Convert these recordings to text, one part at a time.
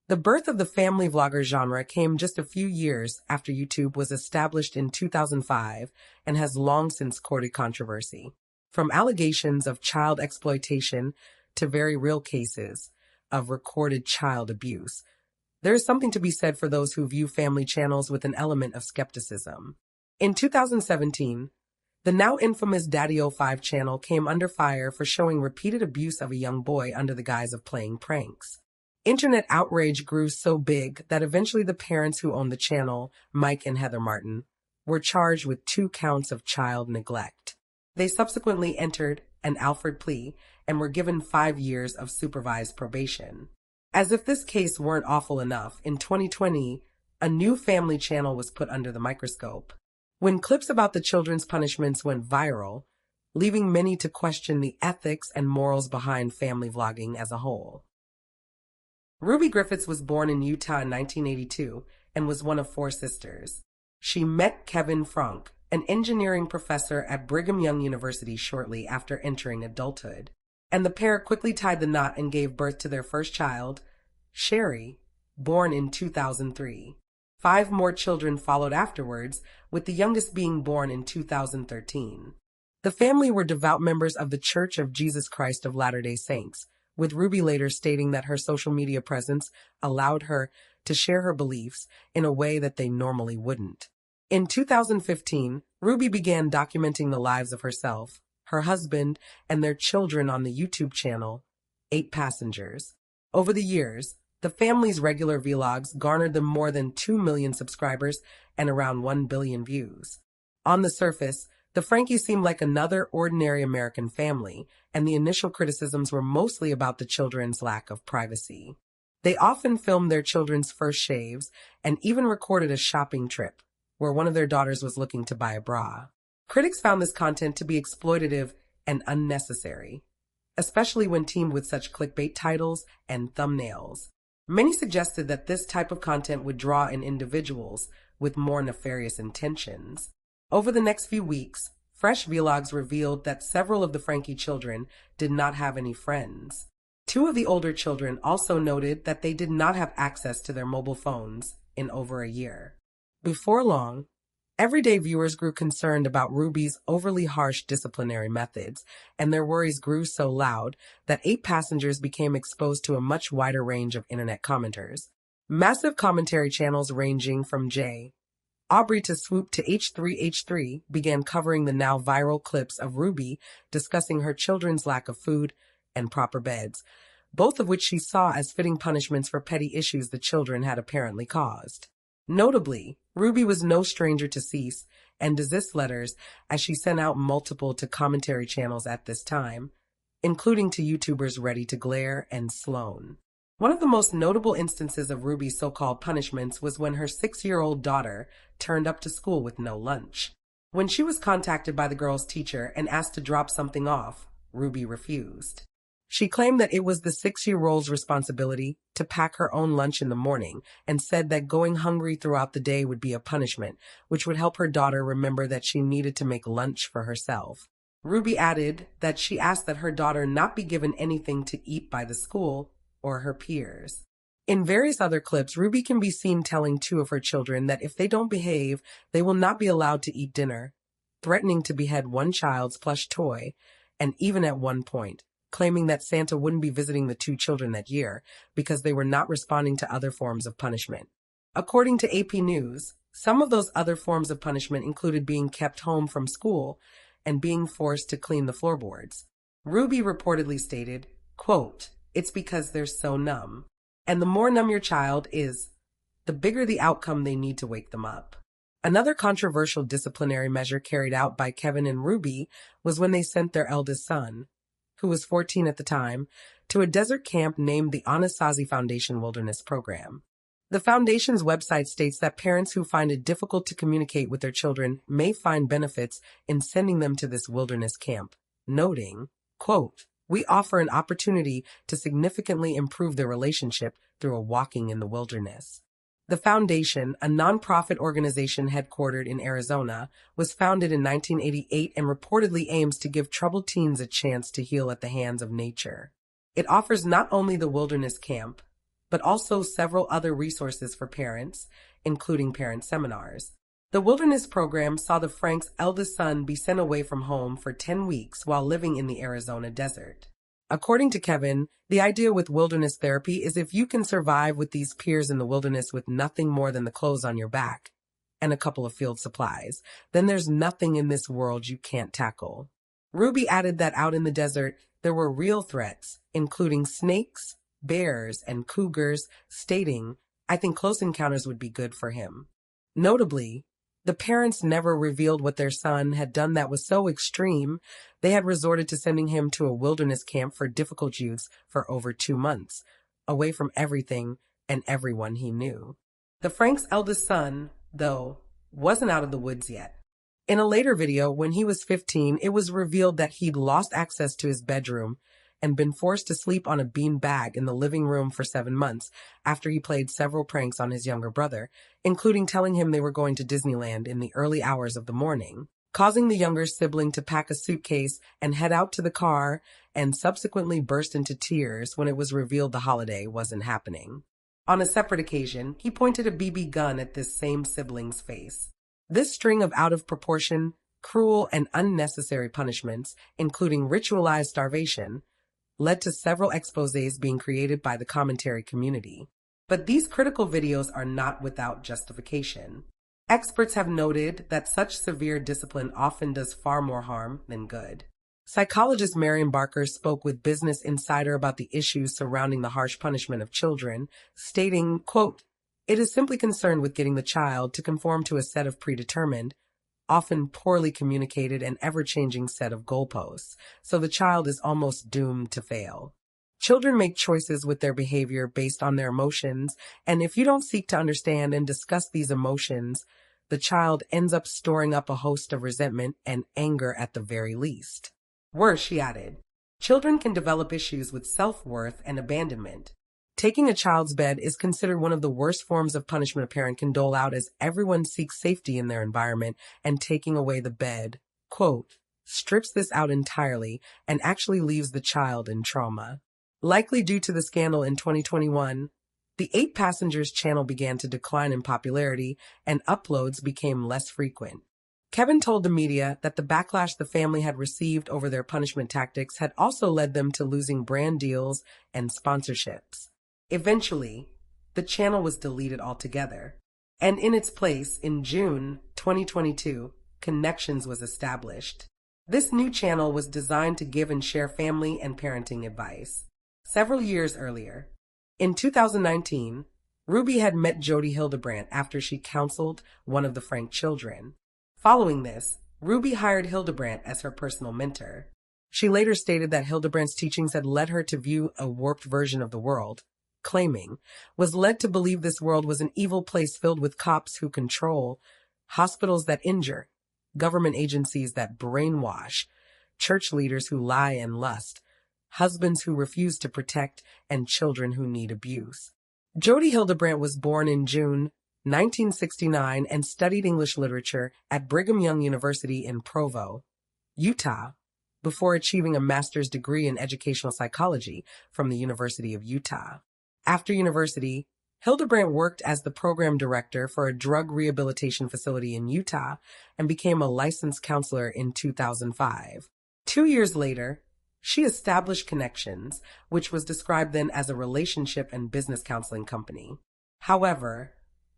The birth of the family vlogger genre came just a few years after YouTube was established in 2005 and has long since courted controversy. From allegations of child exploitation to very real cases of recorded child abuse, there is something to be said for those who view family channels with an element of skepticism. In 2017, the now infamous Daddy05 channel came under fire for showing repeated abuse of a young boy under the guise of playing pranks. Internet outrage grew so big that eventually the parents who owned the channel, Mike and Heather Martin, were charged with 2 counts of child neglect. They subsequently entered an Alford plea and were given 5 years of supervised probation. As if this case weren't awful enough, in 2020, a new family channel was put under the microscope. When clips about the children's punishments went viral, leaving many to question the ethics and morals behind family vlogging as a whole. Ruby Griffiths was born in Utah in 1982 and was one of 4 sisters. She met Kevin Frank, an engineering professor at Brigham Young University, shortly after entering adulthood, and the pair quickly tied the knot and gave birth to their first child, Sherry, born in 2003. 5 more children followed afterwards, with the youngest being born in 2013. The family were devout members of the Church of Jesus Christ of Latter-day Saints, with Ruby later stating that her social media presence allowed her to share her beliefs in a way that they normally wouldn't. In 2015, Ruby began documenting the lives of herself, her husband, and their children on the YouTube channel, 8 Passengers. Over the years, the family's regular vlogs garnered them more than 2 million subscribers and around 1 billion views. On the surface, the Frankies seemed like another ordinary American family, and the initial criticisms were mostly about the children's lack of privacy. They often filmed their children's first shaves and even recorded a shopping trip, where one of their daughters was looking to buy a bra. Critics found this content to be exploitative and unnecessary, especially when teamed with such clickbait titles and thumbnails. Many suggested that this type of content would draw in individuals with more nefarious intentions. Over the next few weeks, fresh vlogs revealed that several of the Frankie children did not have any friends. 2 of the older children also noted that they did not have access to their mobile phones in over a year. Before long, everyday viewers grew concerned about Ruby's overly harsh disciplinary methods, and their worries grew so loud that 8 Passengers became exposed to a much wider range of internet commenters. Massive commentary channels ranging from J. Aubrey to Swoop to H3H3 began covering the now viral clips of Ruby discussing her children's lack of food and proper beds, both of which she saw as fitting punishments for petty issues the children had apparently caused. Notably, Ruby was no stranger to cease and desist letters, as she sent out multiple to commentary channels at this time, including to YouTubers Ready to Glare and Sloan. One of the most notable instances of Ruby's so-called punishments was when her 6-year-old daughter turned up to school with no lunch. When she was contacted by the girl's teacher and asked to drop something off, Ruby refused. She claimed that it was the 6-year-old's responsibility to pack her own lunch in the morning and said that going hungry throughout the day would be a punishment, which would help her daughter remember that she needed to make lunch for herself. Ruby added that she asked that her daughter not be given anything to eat by the school or her peers. In various other clips, Ruby can be seen telling 2 of her children that if they don't behave, they will not be allowed to eat dinner, threatening to behead one child's plush toy, and even at one point, claiming that Santa wouldn't be visiting the 2 children that year because they were not responding to other forms of punishment. According to AP News, some of those other forms of punishment included being kept home from school and being forced to clean the floorboards. Ruby reportedly stated, quote, "It's because they're so numb. And the more numb your child is, the bigger the outcome they need to wake them up." Another controversial disciplinary measure carried out by Kevin and Ruby was when they sent their eldest son, who was 14 at the time, to a desert camp named the Anasazi Foundation Wilderness Program. The foundation's website states that parents who find it difficult to communicate with their children may find benefits in sending them to this wilderness camp, noting, quote, "We offer an opportunity to significantly improve their relationship through a walking in the wilderness." The foundation, a nonprofit organization headquartered in Arizona, was founded in 1988 and reportedly aims to give troubled teens a chance to heal at the hands of nature. It offers not only the wilderness camp, but also several other resources for parents, including parent seminars. The wilderness program saw the Franks' eldest son be sent away from home for 10 weeks while living in the Arizona desert. According to Kevin, the idea with wilderness therapy is if you can survive with these peers in the wilderness with nothing more than the clothes on your back and a couple of field supplies, then there's nothing in this world you can't tackle. Ruby added that out in the desert, there were real threats, including snakes, bears, and cougars, stating, "I think close encounters would be good for him." Notably, the parents never revealed what their son had done that was so extreme, they had resorted to sending him to a wilderness camp for difficult youths for over 2 months, away from everything and everyone he knew. The Franks' eldest son, though, wasn't out of the woods yet. In a later video, when he was 15, it was revealed that he'd lost access to his bedroom and been forced to sleep on a bean bag in the living room for 7 months after he played several pranks on his younger brother, including telling him they were going to Disneyland in the early hours of the morning, causing the younger sibling to pack a suitcase and head out to the car and subsequently burst into tears when it was revealed the holiday wasn't happening. On a separate occasion, he pointed a BB gun at this same sibling's face. This string of out-of-proportion, cruel, and unnecessary punishments, including ritualized starvation, led to several exposés being created by the commentary community. But these critical videos are not without justification. Experts have noted that such severe discipline often does far more harm than good. Psychologist Marion Barker spoke with Business Insider about the issues surrounding the harsh punishment of children, stating, quote, "It is simply concerned with getting the child to conform to a set of predetermined, often poorly communicated and ever-changing set of goalposts, so the child is almost doomed to fail. Children make choices with their behavior based on their emotions, and if you don't seek to understand and discuss these emotions, the child ends up storing up a host of resentment and anger at the very least." Worse, she added, children can develop issues with self-worth and abandonment. Taking a child's bed is considered one of the worst forms of punishment a parent can dole out, as everyone seeks safety in their environment, and taking away the bed, quote, strips this out entirely and actually leaves the child in trauma. Likely due to the scandal in 2021, the 8 Passengers channel began to decline in popularity and uploads became less frequent. Kevin told the media that the backlash the family had received over their punishment tactics had also led them to losing brand deals and sponsorships. Eventually, the channel was deleted altogether, and in its place, in June 2022, Connections was established. This new channel was designed to give and share family and parenting advice. Several years earlier, in 2019, Ruby had met Jodi Hildebrandt after she counseled one of the Frank children. Following this, Ruby hired Hildebrandt as her personal mentor. She later stated that Hildebrandt's teachings had led her to view a warped version of the world, claiming, was led to believe this world was an evil place filled with cops who control, hospitals that injure, government agencies that brainwash, church leaders who lie and lust, husbands who refuse to protect, and children who need abuse. Jodi Hildebrandt was born in June 1969 and studied English literature at Brigham Young University in Provo, Utah, before achieving a master's degree in educational psychology from the University of Utah. After university, Hildebrandt worked as the program director for a drug rehabilitation facility in Utah and became a licensed counselor in 2005. 2 years later, she established Connections, which was described then as a relationship and business counseling company. However,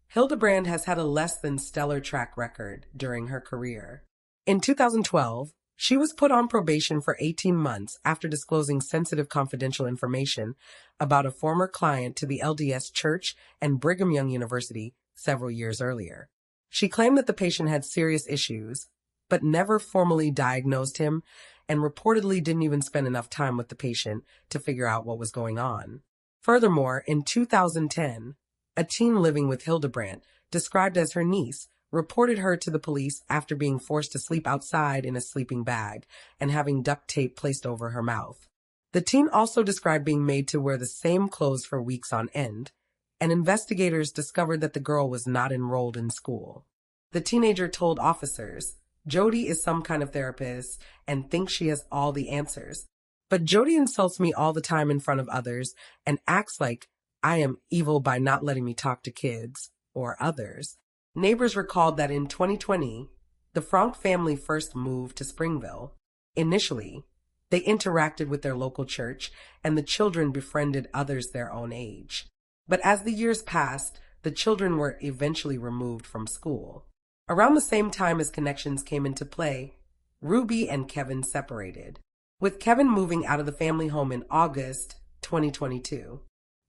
Hildebrandt has had a less than stellar track record during her career. In 2012, she was put on probation for 18 months after disclosing sensitive confidential information about a former client to the LDS Church and Brigham Young University several years earlier. She claimed that the patient had serious issues, but never formally diagnosed him and reportedly didn't even spend enough time with the patient to figure out what was going on. Furthermore, in 2010, a teen living with Hildebrandt, described as her niece, reported her to the police after being forced to sleep outside in a sleeping bag and having duct tape placed over her mouth. The teen also described being made to wear the same clothes for weeks on end, and investigators discovered that the girl was not enrolled in school. The teenager told officers, "Jodi is some kind of therapist and thinks she has all the answers. But Jodi insults me all the time in front of others and acts like I am evil by not letting me talk to kids or others. Neighbors recalled that in 2020, the Frank family first moved to Springville. Initially, they interacted with their local church, and the children befriended others their own age. But as the years passed, the children were eventually removed from school. Around the same time as connections came into play, Ruby and Kevin separated, with Kevin moving out of the family home in August 2022.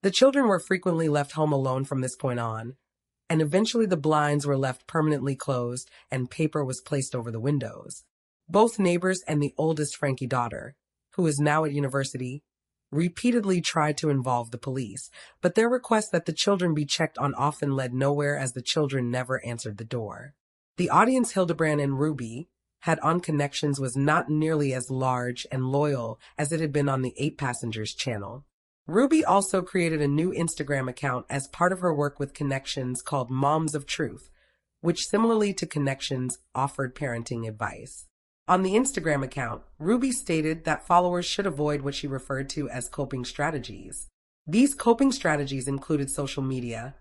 The children were frequently left home alone from this point on, and eventually the blinds were left permanently closed and paper was placed over the windows. Both neighbors and the oldest Frankie daughter, who is now at university, repeatedly tried to involve the police, but their request that the children be checked on often led nowhere as the children never answered the door. The audience Hildebrand and Ruby had on Connections was not nearly as large and loyal as it had been on the 8 Passengers channel. Ruby also created a new Instagram account as part of her work with Connections called Moms of Truth, which similarly to Connections offered parenting advice. On the Instagram account, Ruby stated that followers should avoid what she referred to as coping strategies. These coping strategies included social media,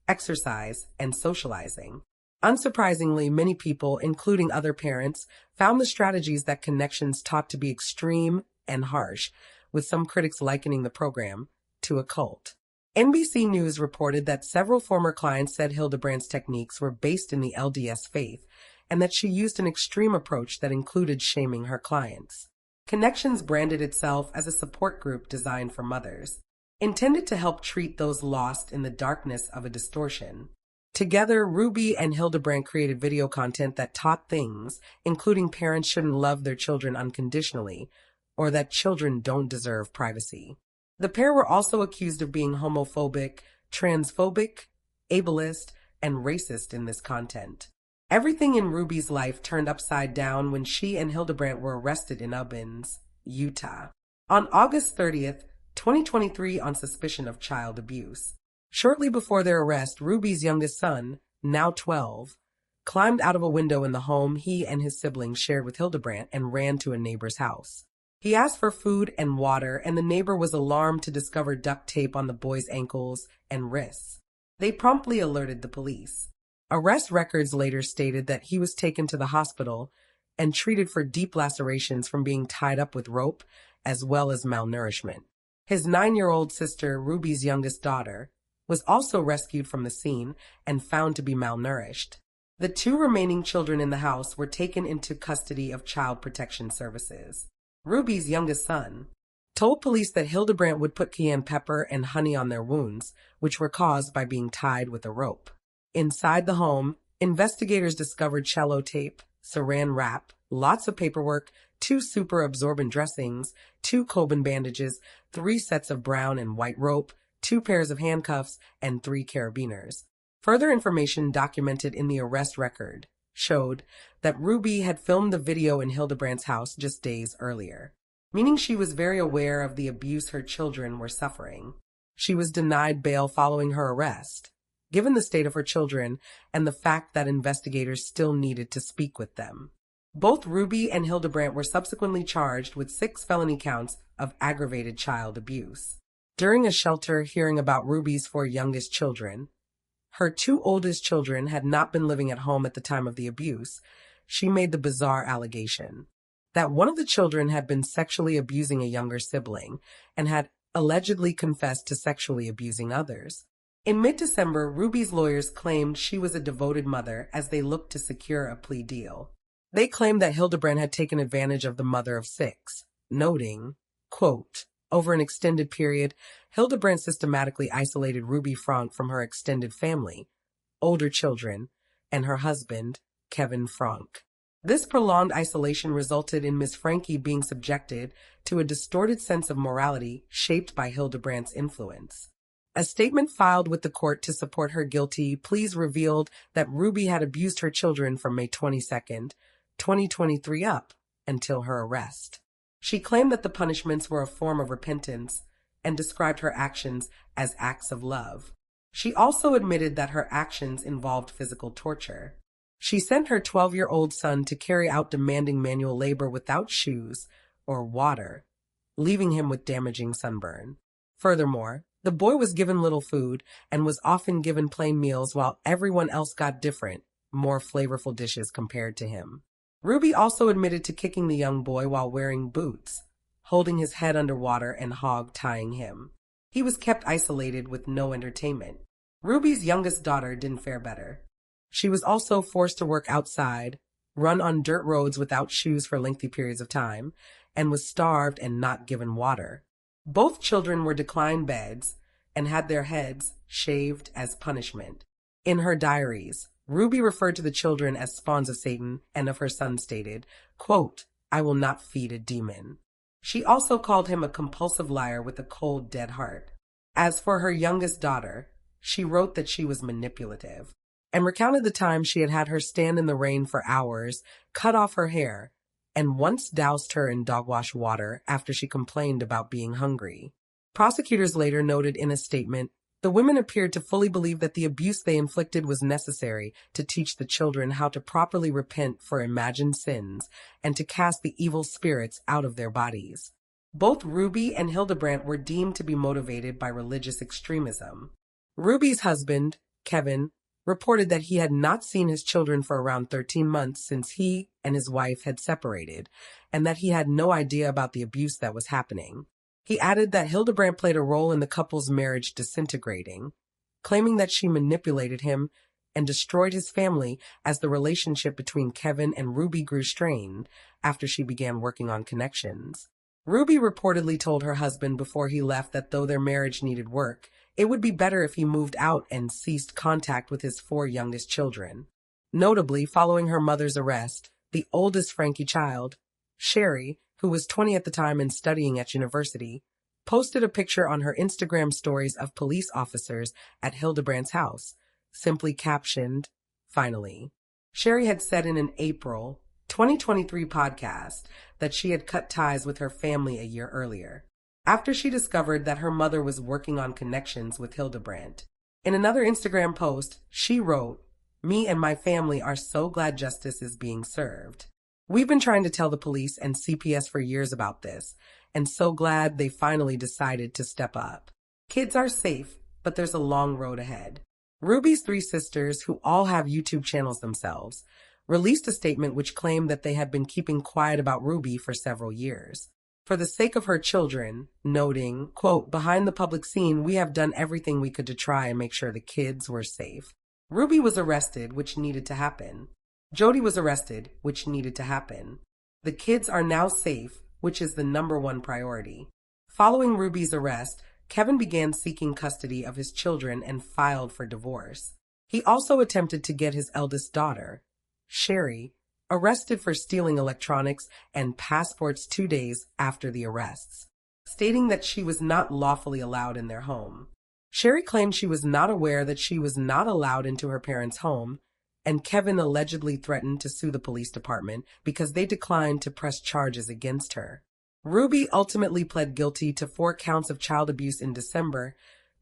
exercise, and socializing. Unsurprisingly, many people, including other parents, found the strategies that Connections taught to be extreme and harsh, with some critics likening the program to a cult. NBC News reported that several former clients said Hildebrand's techniques were based in the LDS faith, and that she used an extreme approach that included shaming her clients. Connections branded itself as a support group designed for mothers, intended to help treat those lost in the darkness of a distortion. Together, Ruby and Hildebrand created video content that taught things, including parents shouldn't love their children unconditionally, or that children don't deserve privacy. The pair were also accused of being homophobic, transphobic, ableist, and racist in this content. Everything in Ruby's life turned upside down when she and Hildebrand were arrested in Ubbins, Utah, on August 30th, 2023 on suspicion of child abuse. Shortly before their arrest, Ruby's youngest son, now 12, climbed out of a window in the home he and his siblings shared with Hildebrand and ran to a neighbor's house. He asked for food and water, and the neighbor was alarmed to discover duct tape on the boy's ankles and wrists. They promptly alerted the police. Arrest records later stated that he was taken to the hospital and treated for deep lacerations from being tied up with rope, as well as malnourishment. His 9-year-old sister, Ruby's youngest daughter, was also rescued from the scene and found to be malnourished. The 2 remaining children in the house were taken into custody of Child Protection Services. Ruby's youngest son told police that Hildebrand would put cayenne pepper and honey on their wounds, which were caused by being tied with a rope. Inside the home, investigators discovered cello tape, saran wrap, lots of paperwork, 2 super absorbent dressings, 2 Coban bandages, 3 sets of brown and white rope, 2 pairs of handcuffs, and 3 carabiners. Further information documented in the arrest record showed that Ruby had filmed the video in Hildebrand's house just days earlier, meaning she was very aware of the abuse her children were suffering. She was denied bail following her arrest, given the state of her children and the fact that investigators still needed to speak with them. Both Ruby and Hildebrand were subsequently charged with 6 felony counts of aggravated child abuse. During a shelter hearing about Ruby's 4 youngest children, her 2 oldest children had not been living at home at the time of the abuse, she made the bizarre allegation that one of the children had been sexually abusing a younger sibling and had allegedly confessed to sexually abusing others. In mid-December, Ruby's lawyers claimed she was a devoted mother as they looked to secure a plea deal. They claimed that Hildebrand had taken advantage of the mother of 6, noting, quote, over an extended period, Hildebrand systematically isolated Ruby Frank from her extended family, older children, and her husband, Kevin Frank. This prolonged isolation resulted in Miss Frankie being subjected to a distorted sense of morality shaped by Hildebrand's influence. A statement filed with the court to support her guilty pleas revealed that Ruby had abused her children from May 22nd, 2023 up until her arrest. She claimed that the punishments were a form of repentance and described her actions as acts of love. She also admitted that her actions involved physical torture. She sent her 12-year-old son to carry out demanding manual labor without shoes or water, leaving him with damaging sunburn. Furthermore, The boy was given little food and was often given plain meals while everyone else got different, more flavorful dishes compared to him. Ruby also admitted to kicking the young boy while wearing boots, holding his head underwater and hog-tying him. He was kept isolated with no entertainment. Ruby's youngest daughter didn't fare better. She was also forced to work outside, run on dirt roads without shoes for lengthy periods of time, and was starved and not given water. Both children were declined beds and had their heads shaved as punishment. In her diaries, Ruby referred to the children as spawns of Satan and of her son stated, quote, "I will not feed a demon." She also called him a compulsive liar with a cold, dead heart. As for her youngest daughter, she wrote that she was manipulative and recounted the time she had her stand in the rain for hours, cut off her hair, and once doused her in dogwash water after she complained about being hungry. Prosecutors later noted in a statement, the women appeared to fully believe that the abuse they inflicted was necessary to teach the children how to properly repent for imagined sins and to cast the evil spirits out of their bodies. Both Ruby and Hildebrandt were deemed to be motivated by religious extremism. Ruby's husband, Kevin, reported that he had not seen his children for around 13 months since he and his wife had separated, and that he had no idea about the abuse that was happening. He added that Hildebrandt played a role in the couple's marriage disintegrating, claiming that she manipulated him and destroyed his family as the relationship between Kevin and Ruby grew strained after she began working on connections. Ruby reportedly told her husband before he left that though their marriage needed work, it would be better if he moved out and ceased contact with his 4 youngest children. Notably, following her mother's arrest, the oldest Frankie child, Sherry, who was 20 at the time and studying at university, posted a picture on her Instagram stories of police officers at Hildebrandt's house, simply captioned, "Finally." Sherry had said in an April 2023 podcast that she had cut ties with her family a year earlier, after she discovered that her mother was working on connections with Hildebrandt. In another Instagram post, she wrote, "Me and my family are so glad justice is being served. We've been trying to tell the police and CPS for years about this, and so glad they finally decided to step up. Kids are safe, but there's a long road ahead." Ruby's 3 sisters, who all have YouTube channels themselves, released a statement which claimed that they had been keeping quiet about Ruby for several years, for the sake of her children, noting, quote, "Behind the public scene, we have done everything we could to try and make sure the kids were safe." Ruby was arrested, which needed to happen. Jody was arrested, which needed to happen. The kids are now safe, which is the #1 priority. Following Ruby's arrest, Kevin began seeking custody of his children and filed for divorce. He also attempted to get his eldest daughter, Sherry, arrested for stealing electronics and passports 2 days after the arrests, stating that she was not lawfully allowed in their home. Sherry claimed she was not aware that she was not allowed into her parents' home, and Kevin allegedly threatened to sue the police department because they declined to press charges against her. Ruby ultimately pled guilty to 4 counts of child abuse in December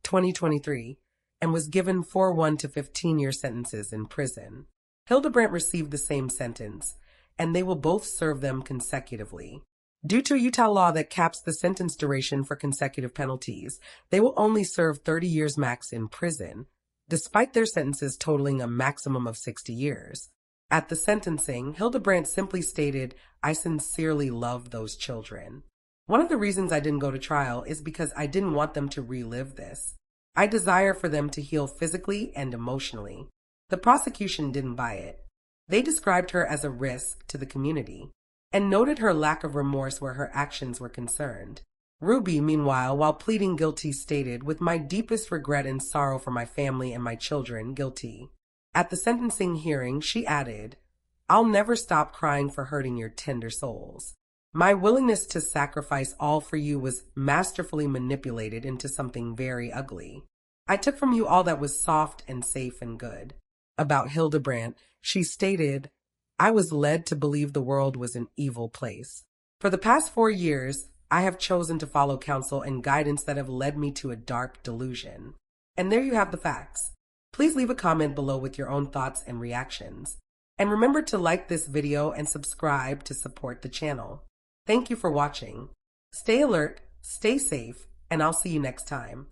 2023 and was given 4 1 to 15-year sentences in prison. Hildebrandt received the same sentence, and they will both serve them consecutively. Due to Utah law that caps the sentence duration for consecutive penalties, they will only serve 30 years max in prison, despite their sentences totaling a maximum of 60 years. At the sentencing, Hildebrandt simply stated, "I sincerely love those children. One of the reasons I didn't go to trial is because I didn't want them to relive this. I desire for them to heal physically and emotionally." The prosecution didn't buy it. They described her as a risk to the community and noted her lack of remorse where her actions were concerned. Ruby, meanwhile, while pleading guilty, stated, "With my deepest regret and sorrow for my family and my children, guilty." At the sentencing hearing, she added, "I'll never stop crying for hurting your tender souls. My willingness to sacrifice all for you was masterfully manipulated into something very ugly. I took from you all that was soft and safe and good." About Hildebrandt, she stated, "I was led to believe the world was an evil place. For the past 4 years, I have chosen to follow counsel and guidance that have led me to a dark delusion." And there you have the facts. Please leave a comment below with your own thoughts and reactions. And remember to like this video and subscribe to support the channel. Thank you for watching. Stay alert, stay safe, and I'll see you next time.